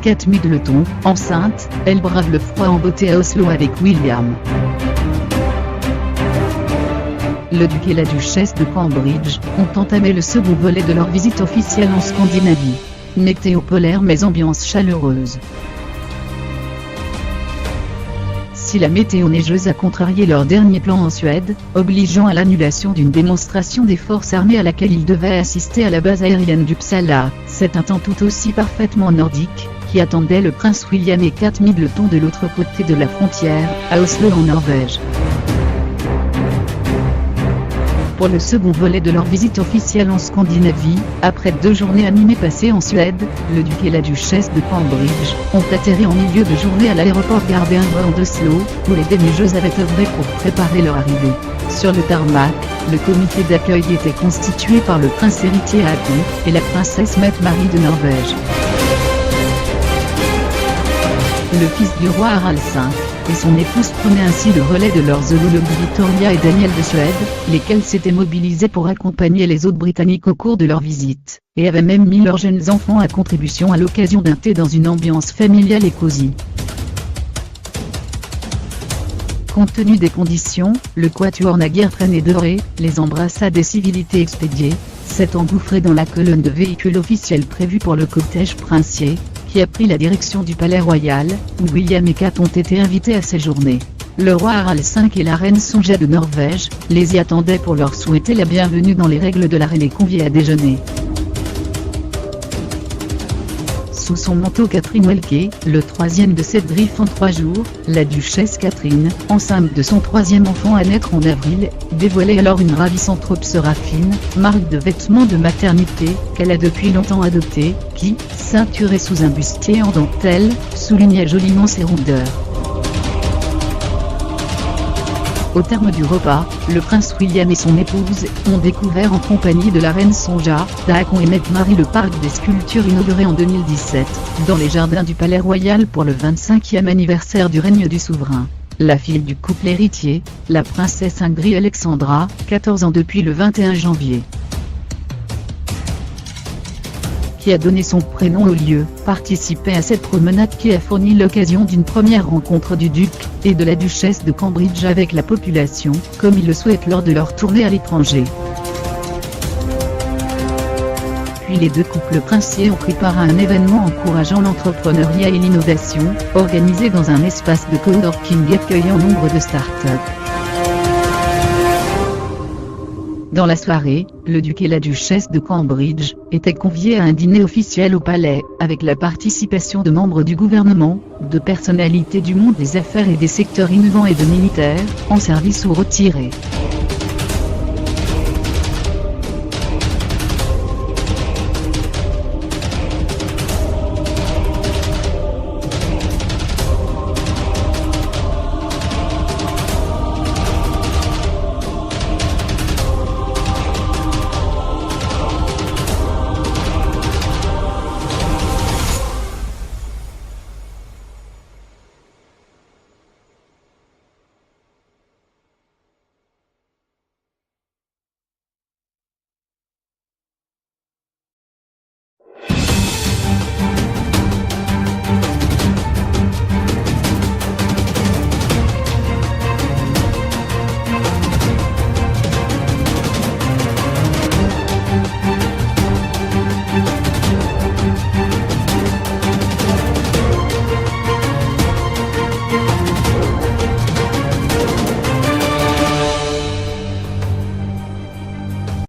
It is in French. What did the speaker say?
Kate Middleton, enceinte, elle brave le froid en beauté à Oslo avec William. Le duc et la duchesse de Cambridge ont entamé le second volet de leur visite officielle en Scandinavie. Météo polaire mais ambiance chaleureuse. Si la météo neigeuse a contrarié leur dernier plan en Suède, obligeant à l'annulation d'une démonstration des forces armées à laquelle ils devaient assister à la base aérienne d'Uppsala, c'est un temps tout aussi parfaitement nordique, qui attendait le prince William et Kate Middleton de l'autre côté de la frontière, à Oslo en Norvège. Pour le second volet de leur visite officielle en Scandinavie, après 2 journées animées passées en Suède, le duc et la duchesse de Cambridge ont atterri en milieu de journée à l'aéroport Gardermoen d'Oslo, où les déneigeuses avaient œuvré pour préparer leur arrivée. Sur le tarmac, le comité d'accueil était constitué par le prince héritier Haakon et la princesse Mette-Marie de Norvège. Le fils du roi Harald V et son épouse prenaient ainsi le relais de leurs homologues Victoria et Daniel de Suède, lesquels s'étaient mobilisés pour accompagner les hôtes britanniques au cours de leur visite, et avaient même mis leurs jeunes enfants à contribution à l'occasion d'un thé dans une ambiance familiale et cosy. Compte tenu des conditions, le quatuor n'a guère traîné de doré, les embrassades et civilités expédiées, s'est engouffré dans la colonne de véhicules officiels prévue pour le cortège princier, qui a pris la direction du palais royal, où William et Kate ont été invités à séjourner. Le roi Harald V et la reine Sonja de Norvège les y attendaient pour leur souhaiter la bienvenue dans les règles de l'art et les convier à déjeuner. Sous son manteau Catherine Welke, le 3e de 7 griffes en 3 jours, la duchesse Catherine, enceinte de son 3e enfant à naître en avril, dévoilait alors une ravissante robe séraphine, marque de vêtements de maternité, qu'elle a depuis longtemps adoptée, qui, ceinturée sous un bustier en dentelle, soulignait joliment ses rondeurs. Au terme du repas, le prince William et son épouse ont découvert en compagnie de la reine Sonja, d'Haakon et Mette-Marie le parc des sculptures inauguré en 2017, dans les jardins du palais royal pour le 25e anniversaire du règne du souverain. La fille du couple héritier, la princesse Ingrid Alexandra, 14 ans depuis le 21 janvier. Qui a donné son prénom au lieu, participait à cette promenade qui a fourni l'occasion d'une première rencontre du duc et de la duchesse de Cambridge avec la population, comme ils le souhaitent lors de leur tournée à l'étranger. Puis les 2 couples princiers ont pris part à un événement encourageant l'entrepreneuriat et l'innovation, organisé dans un espace de coworking accueillant nombre de start-up. Dans la soirée, le duc et la duchesse de Cambridge étaient conviés à un dîner officiel au palais, avec la participation de membres du gouvernement, de personnalités du monde des affaires et des secteurs innovants et de militaires, en service ou retirés.